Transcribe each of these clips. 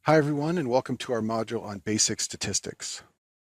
Hi everyone, and welcome to our module on basic statistics.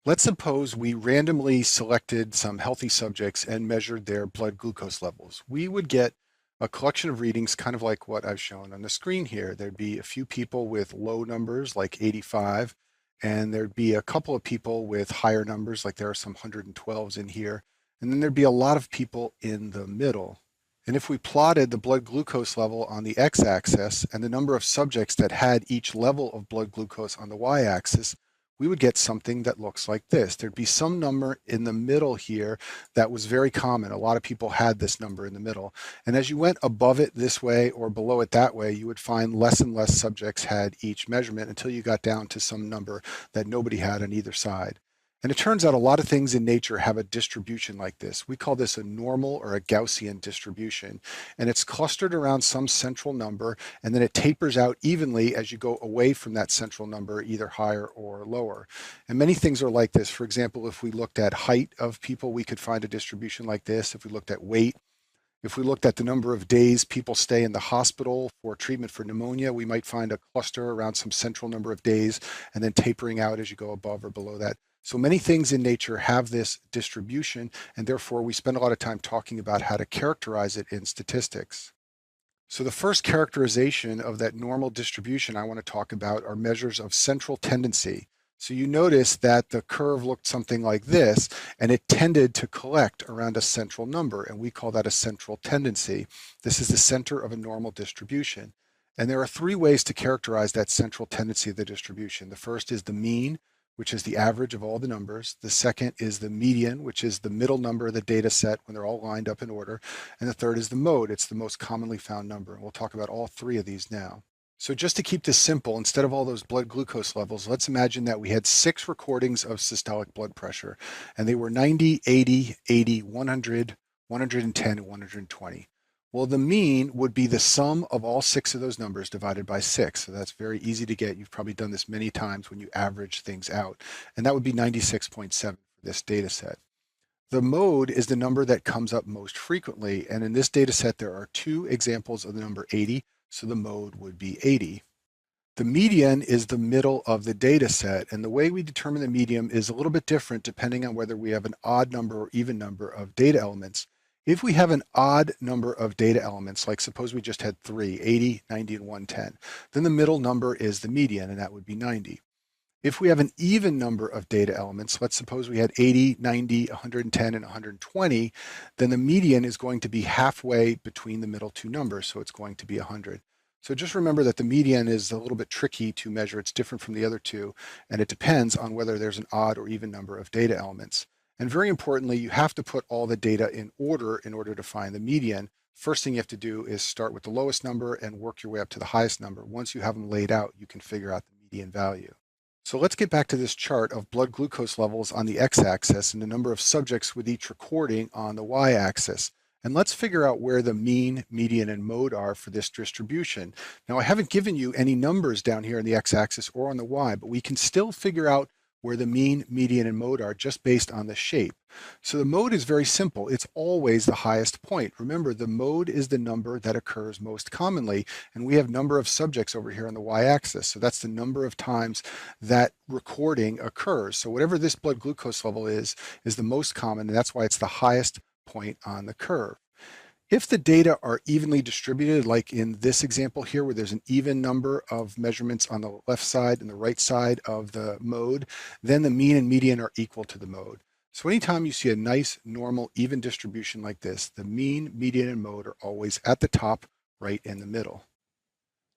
Let's suppose we randomly selected some healthy subjects and measured their blood glucose levels. We would get a collection of readings kind of like what I've shown on the screen here. There'd be a few people with low numbers like 85, and there'd be a couple of people with higher numbers like there are some 112s in here, and then there'd be a lot of people in the middle. And if we plotted the blood glucose level on the x-axis and the number of subjects that had each level of blood glucose on the y-axis, we would get something that looks like this. There'd be some number in the middle here that was very common. A lot of people had this number in the middle. And as you went above it this way or below it that way, you would find less and less subjects had each measurement until you got down to some number that nobody had on either side. And it turns out a lot of things in nature have a distribution like this. We call this a normal or a Gaussian distribution. And it's clustered around some central number, and then it tapers out evenly as you go away from that central number, either higher or lower. And many things are like this. For example, if we looked at height of people, we could find a distribution like this. If we looked at weight, if we looked at the number of days people stay in the hospital for treatment for pneumonia, we might find a cluster around some central number of days and then tapering out as you go above or below that. So many things in nature have this distribution, and therefore we spend a lot of time talking about how to characterize it in statistics. So the first characterization of that normal distribution I want to talk about are measures of central tendency. So you notice that the curve looked something like this, and it tended to collect around a central number, and we call that a central tendency. This is the center of a normal distribution. And there are three ways to characterize that central tendency of the distribution. The first is the mean, which is the average of all the numbers. The second is the median, which is the middle number of the data set when they're all lined up in order. And the third is the mode. It's the most commonly found number. And we'll talk about all three of these now. So just to keep this simple, instead of all those blood glucose levels, let's imagine that we had 6 recordings of systolic blood pressure, and they were 90, 80, 80, 100, 110, and 120. Well, the mean would be the sum of all 6 of those numbers divided by 6. So that's very easy to get. You've probably done this many times when you average things out. And that would be 96.7 for this data set. The mode is the number that comes up most frequently. And in this data set, there are 2 examples of the number 80. So the mode would be 80. The median is the middle of the data set, and the way we determine the median is a little bit different depending on whether we have an odd number or even number of data elements. If we have an odd number of data elements, like suppose we just had 3, 80, 90, and 110, then the middle number is the median, and that would be 90. If we have an even number of data elements, let's suppose we had 80, 90, 110, and 120, then the median is going to be halfway between the middle 2 numbers, so it's going to be 100. So just remember that the median is a little bit tricky to measure. It's different from the other two, and it depends on whether there's an odd or even number of data elements. And very importantly, you have to put all the data in order to find the median. First thing you have to do is start with the lowest number and work your way up to the highest number. Once you have them laid out, you can figure out the median value. So let's get back to this chart of blood glucose levels on the x-axis and the number of subjects with each recording on the y-axis. And let's figure out where the mean, median, and mode are for this distribution. Now, I haven't given you any numbers down here on the x-axis or on the y, but we can still figure out where the mean, median, and mode are just based on the shape. So the mode is very simple. It's always the highest point. Remember, the mode is the number that occurs most commonly, and we have number of subjects over here on the y-axis. So that's the number of times that recording occurs. So whatever this blood glucose level is the most common, and that's why it's the highest point on the curve. If the data are evenly distributed, like in this example here, where there's an even number of measurements on the left side and the right side of the mode, then the mean and median are equal to the mode. So anytime you see a nice, normal, even distribution like this, the mean, median, and mode are always at the top, right in the middle.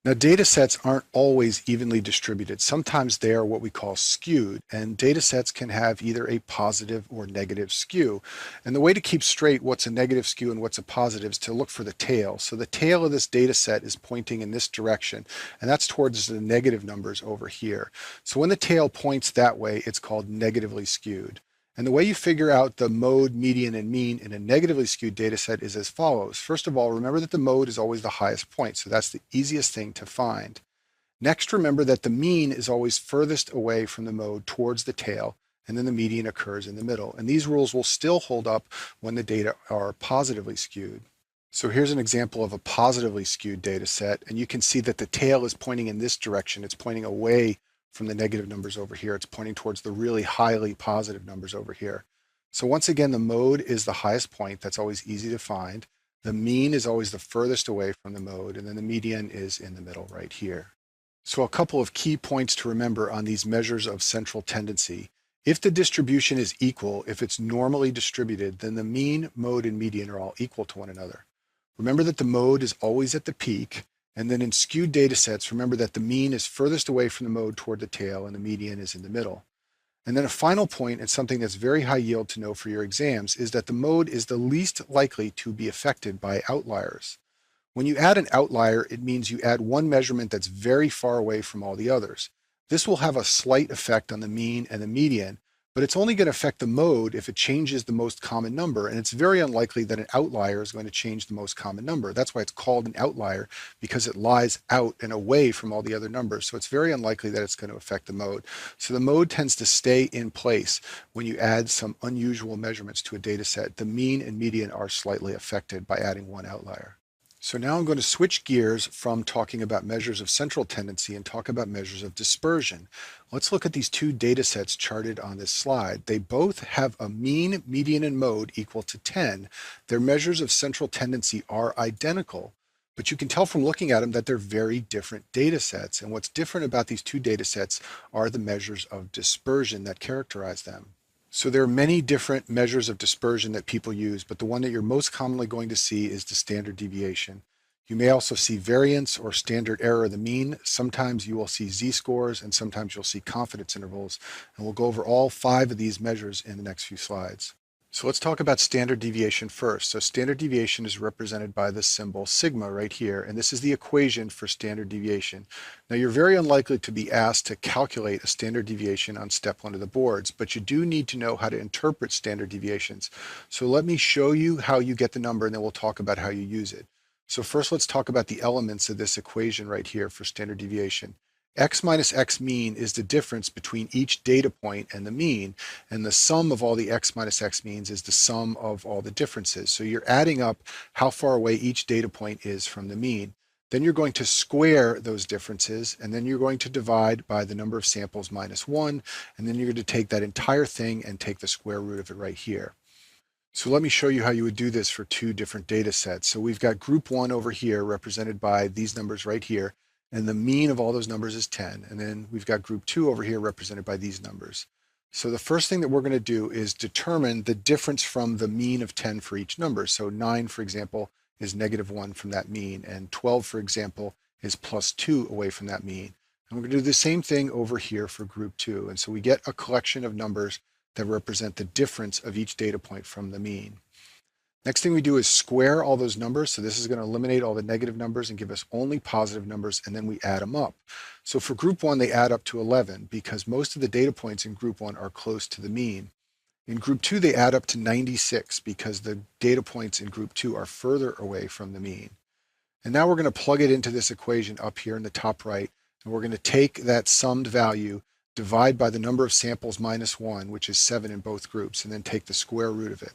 Now, data sets aren't always evenly distributed. Sometimes they are what we call skewed, and data sets can have either a positive or negative skew. And the way to keep straight what's a negative skew and what's a positive is to look for the tail. So the tail of this data set is pointing in this direction, and that's towards the negative numbers over here. So when the tail points that way, it's called negatively skewed. And the way you figure out the mode, median, and mean in a negatively skewed data set is as follows. First of all, remember that the mode is always the highest point, so that's the easiest thing to find. Next, remember that the mean is always furthest away from the mode towards the tail, and then the median occurs in the middle. And these rules will still hold up when the data are positively skewed. So here's an example of a positively skewed data set, and you can see that the tail is pointing in this direction. It's pointing away from the negative numbers over here. It's pointing towards the really highly positive numbers over here. So once again, the mode is the highest point. That's always easy to find. The mean is always the furthest away from the mode, and then the median is in the middle right here. So a couple of key points to remember on these measures of central tendency. If the distribution is equal, if it's normally distributed, then the mean, mode, and median are all equal to one another. Remember that the mode is always at the peak, and then in skewed data sets, remember that the mean is furthest away from the mode toward the tail and the median is in the middle. And then a final point, and something that's very high yield to know for your exams, is that the mode is the least likely to be affected by outliers. When you add an outlier, it means you add one measurement that's very far away from all the others. This will have a slight effect on the mean and the median, but it's only going to affect the mode if it changes the most common number, and it's very unlikely that an outlier is going to change the most common number. That's why it's called an outlier, because it lies out and away from all the other numbers. So it's very unlikely that it's going to affect the mode. So the mode tends to stay in place when you add some unusual measurements to a data set. The mean and median are slightly affected by adding one outlier. So now I'm going to switch gears from talking about measures of central tendency and talk about measures of dispersion. Let's look at these two data sets charted on this slide. They both have a mean, median, and mode equal to 10. Their measures of central tendency are identical, but you can tell from looking at them that they're very different data sets. And what's different about these two data sets are the measures of dispersion that characterize them. So there are many different measures of dispersion that people use, but the one that you're most commonly going to see is the standard deviation. You may also see variance or standard error of the mean. Sometimes you will see z-scores, and sometimes you'll see confidence intervals. And we'll go over all 5 of these measures in the next few slides. So let's talk about standard deviation first. So standard deviation is represented by the symbol sigma right here, and this is the equation for standard deviation. Now you're very unlikely to be asked to calculate a standard deviation on step 1 of the boards, but you do need to know how to interpret standard deviations. So let me show you how you get the number, and then we'll talk about how you use it. So first let's talk about the elements of this equation right here for standard deviation. X minus X mean is the difference between each data point and the mean, and the sum of all the X minus X means is the sum of all the differences. So you're adding up how far away each data point is from the mean. Then you're going to square those differences, and then you're going to divide by the number of samples minus 1, and then you're going to take that entire thing and take the square root of it right here. So let me show you how you would do this for 2 different data sets. So we've got group 1 over here represented by these numbers right here, and the mean of all those numbers is 10. And then we've got group 2 over here represented by these numbers. So the first thing that we're going to do is determine the difference from the mean of 10 for each number. So 9, for example, is -1 from that mean, and 12, for example, is +2 away from that mean. And we're going to do the same thing over here for group 2. And so we get a collection of numbers that represent the difference of each data point from the mean. Next thing we do is square all those numbers. So this is going to eliminate all the negative numbers and give us only positive numbers, and then we add them up. So for group 1, they add up to 11 because most of the data points in group 1 are close to the mean. In group 2, they add up to 96 because the data points in group 2 are further away from the mean. And now we're going to plug it into this equation up here in the top right, and we're going to take that summed value, divide by the number of samples minus 1, which is 7 in both groups, and then take the square root of it.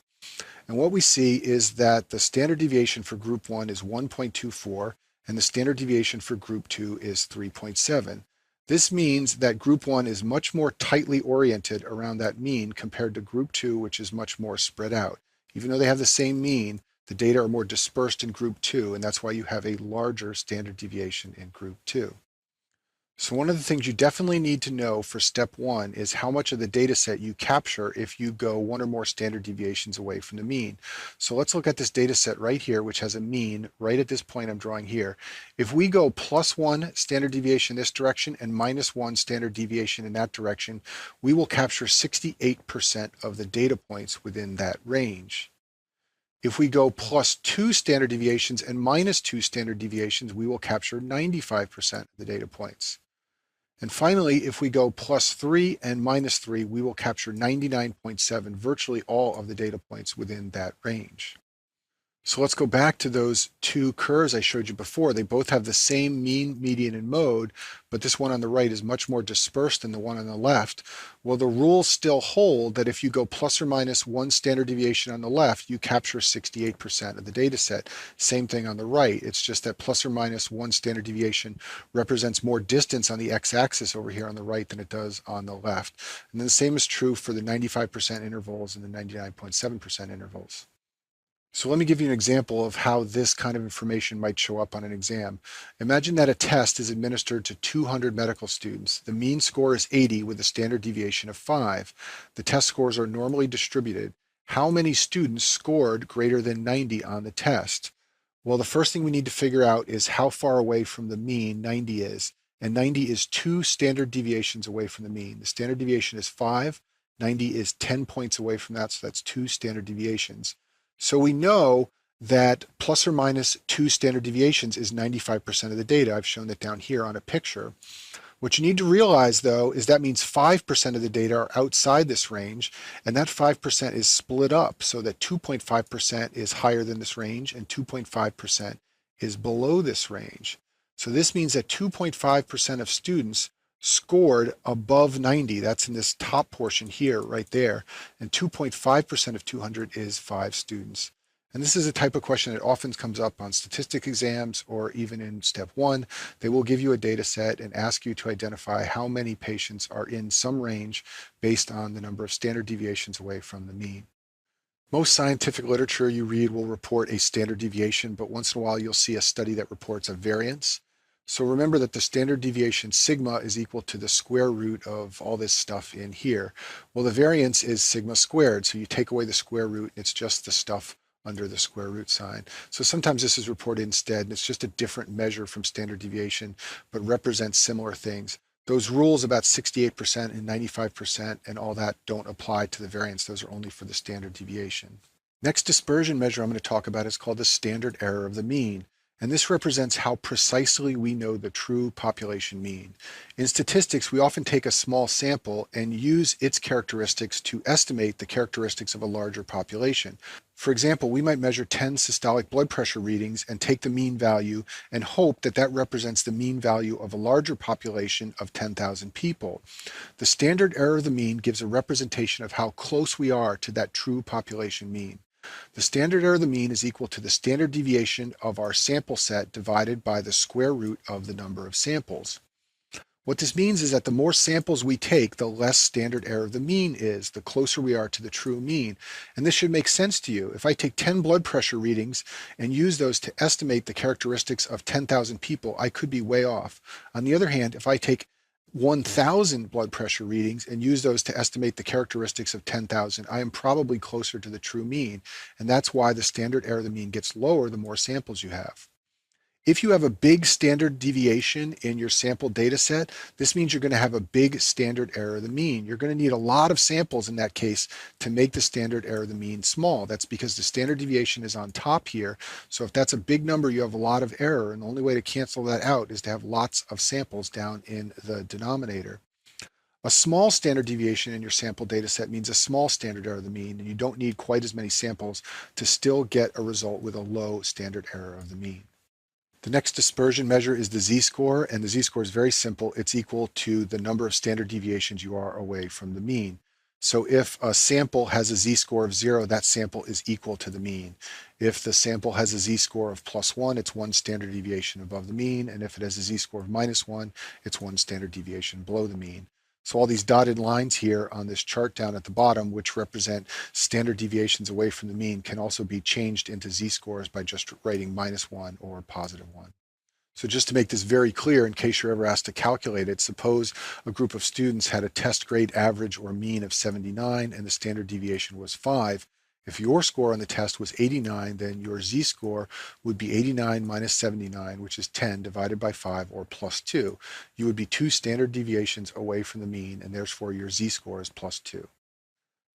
And what we see is that the standard deviation for group 1 is 1.24, and the standard deviation for group 2 is 3.7. This means that group 1 is much more tightly oriented around that mean compared to group 2, which is much more spread out. Even though they have the same mean, the data are more dispersed in group 2, and that's why you have a larger standard deviation in group 2. So one of the things you definitely need to know for step 1 is how much of the data set you capture if you go 1 or more standard deviations away from the mean. So let's look at this data set right here, which has a mean right at this point I'm drawing here. If we go +1 standard deviation this direction and -1 standard deviation in that direction, we will capture 68% of the data points within that range. If we go +2 standard deviations and -2 standard deviations, we will capture 95% of the data points. And finally, if we go +3 and -3, we will capture 99.7, virtually all of the data points within that range. So let's go back to those two curves I showed you before. They both have the same mean, median, and mode, but this one on the right is much more dispersed than the one on the left. Well, the rules still hold that if you go plus or minus one standard deviation on the left, you capture 68% of the data set. Same thing on the right. It's just that plus or minus one standard deviation represents more distance on the x-axis over here on the right than it does on the left. And then the same is true for the 95% intervals and the 99.7% intervals. So let me give you an example of how this kind of information might show up on an exam. Imagine that a test is administered to 200 medical students. The mean score is 80 with a standard deviation of 5. The test scores are normally distributed. How many students scored greater than 90 on the test? Well, the first thing we need to figure out is how far away from the mean 90 is. And 90 is 2 standard deviations away from the mean. The standard deviation is 5. 90 is 10 points away from that, so that's 2 standard deviations. So we know that plus or minus 2 standard deviations is 95% of the data. I've shown that down here on a picture. What you need to realize, though, is that means 5% of the data are outside this range, and that 5% is split up so that 2.5% is higher than this range and 2.5% is below this range. So this means that 2.5% of students scored above 90. That's in this top portion here, right there. And 2.5% of 200 is 5 students. And this is a type of question that often comes up on statistic exams or even in step 1. They will give you a data set and ask you to identify how many patients are in some range based on the number of standard deviations away from the mean. Most scientific literature you read will report a standard deviation, but once in a while you'll see a study that reports a variance. So remember that the standard deviation sigma is equal to the square root of all this stuff in here. Well, the variance is sigma squared, so you take away the square root, it's just the stuff under the square root sign. So sometimes this is reported instead, and it's just a different measure from standard deviation, but represents similar things. Those rules about 68% and 95% and all that don't apply to the variance. Those are only for the standard deviation. Next dispersion measure I'm going to talk about is called the standard error of the mean. And this represents how precisely we know the true population mean. In statistics, we often take a small sample and use its characteristics to estimate the characteristics of a larger population. For example, we might measure 10 systolic blood pressure readings and take the mean value and hope that that represents the mean value of a larger population of 10,000 people. The standard error of the mean gives a representation of how close we are to that true population mean. The standard error of the mean is equal to the standard deviation of our sample set divided by the square root of the number of samples. What this means is that the more samples we take, the less standard error of the mean is, the closer we are to the true mean. And this should make sense to you. If I take 10 blood pressure readings and use those to estimate the characteristics of 10,000 people, I could be way off. On the other hand, if I take 1,000 blood pressure readings and use those to estimate the characteristics of 10,000, I am probably closer to the true mean. And that's why the standard error of the mean gets lower the more samples you have. If you have a big standard deviation in your sample data set, this means you're going to have a big standard error of the mean. You're going to need a lot of samples in that case to make the standard error of the mean small. That's because the standard deviation is on top here. So if that's a big number, you have a lot of error. And the only way to cancel that out is to have lots of samples down in the denominator. A small standard deviation in your sample data set means a small standard error of the mean, and you don't need quite as many samples to still get a result with a low standard error of the mean. The next dispersion measure is the z-score, and the z-score is very simple. It's equal to the number of standard deviations you are away from the mean. So if a sample has a z-score of 0, that sample is equal to the mean. If the sample has a z-score of +1, it's 1 standard deviation above the mean, and if it has a z-score of -1, it's 1 standard deviation below the mean. So all these dotted lines here on this chart down at the bottom, which represent standard deviations away from the mean, can also be changed into z-scores by just writing -1 or +1. So just to make this very clear, in case you're ever asked to calculate it, suppose a group of students had a test grade average or mean of 79 and the standard deviation was 5. If your score on the test was 89, then your z-score would be 89 minus 79, which is 10 divided by 5 or +2. You would be 2 standard deviations away from the mean, and therefore your z-score is +2.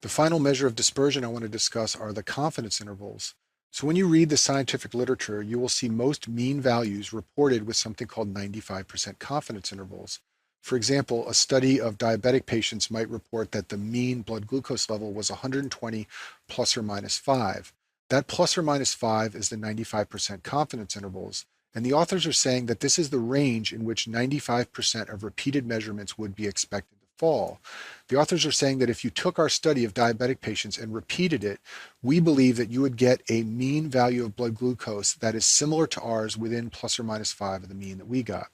The final measure of dispersion I want to discuss are the confidence intervals. So when you read the scientific literature, you will see most mean values reported with something called 95% confidence intervals. For example, a study of diabetic patients might report that the mean blood glucose level was 120 plus or minus 5. That plus or minus 5 is the 95% confidence intervals, and the authors are saying that this is the range in which 95% of repeated measurements would be expected to fall. The authors are saying that if you took our study of diabetic patients and repeated it, we believe that you would get a mean value of blood glucose that is similar to ours within plus or minus 5 of the mean that we got.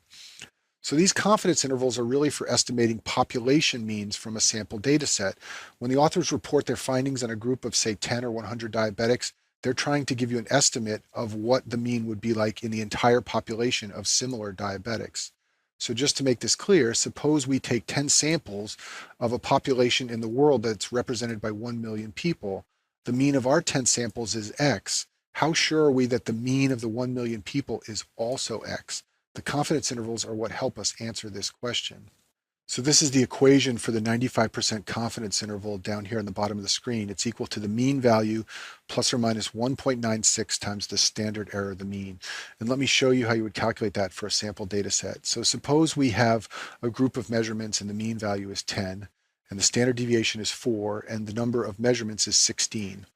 So these confidence intervals are really for estimating population means from a sample data set. When the authors report their findings on a group of, say, 10 or 100 diabetics, they're trying to give you an estimate of what the mean would be like in the entire population of similar diabetics. So just to make this clear, suppose we take 10 samples of a population in the world that's represented by 1 million people. The mean of our 10 samples is X. How sure are we that the mean of the 1 million people is also X? The confidence intervals are what help us answer this question. So this is the equation for the 95% confidence interval down here on the bottom of the screen. It's equal to the mean value plus or minus 1.96 times the standard error of the mean. And let me show you how you would calculate that for a sample data set. So suppose we have a group of measurements and the mean value is 10, and the standard deviation is 4, and the number of measurements is 16.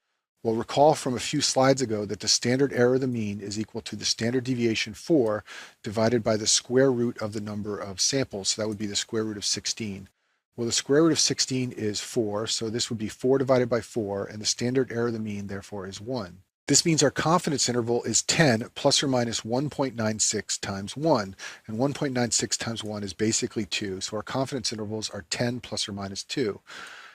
Well, recall from a few slides ago that the standard error of the mean is equal to the standard deviation 4 divided by the square root of the number of samples. So that would be the square root of 16. Well, the square root of 16 is 4, so this would be 4 divided by 4, and the standard error of the mean, therefore, is 1. This means our confidence interval is 10 plus or minus 1.96 times 1, and 1.96 times 1 is basically 2, so our confidence intervals are 10 plus or minus 2.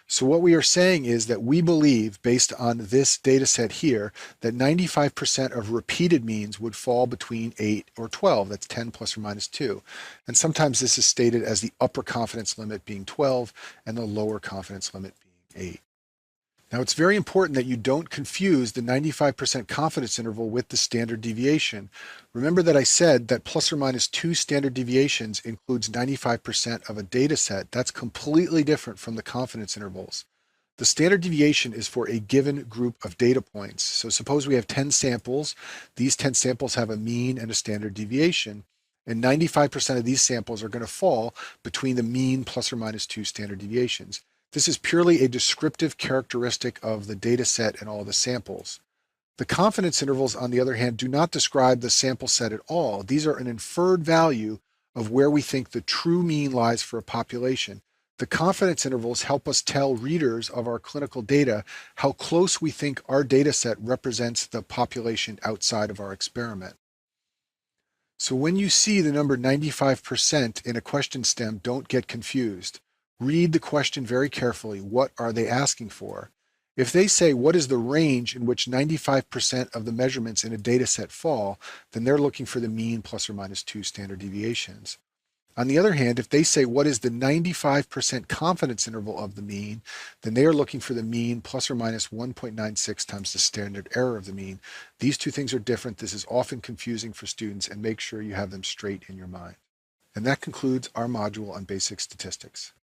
So what we are saying is that we believe, based on this data set here, that 95% of repeated means would fall between 8 or 12. That's 10 plus or minus 2. And sometimes this is stated as the upper confidence limit being 12 and the lower confidence limit being 8. Now, it's very important that you don't confuse the 95% confidence interval with the standard deviation. Remember that I said that plus or minus 2 standard deviations includes 95% of a data set. That's completely different from the confidence intervals. The standard deviation is for a given group of data points. So suppose we have 10 samples. These 10 samples have a mean and a standard deviation, and 95% of these samples are going to fall between the mean plus or minus 2 standard deviations. This is purely a descriptive characteristic of the data set and all the samples. The confidence intervals, on the other hand, do not describe the sample set at all. These are an inferred value of where we think the true mean lies for a population. The confidence intervals help us tell readers of our clinical data how close we think our data set represents the population outside of our experiment. So when you see the number 95% in a question stem, don't get confused. Read the question very carefully. What are they asking for? If they say, what is the range in which 95% of the measurements in a data set fall, then they're looking for the mean plus or minus 2 standard deviations. On the other hand, if they say, what is the 95% confidence interval of the mean, then they are looking for the mean plus or minus 1.96 times the standard error of the mean. These two things are different. This is often confusing for students, and make sure you have them straight in your mind. And that concludes our module on basic statistics.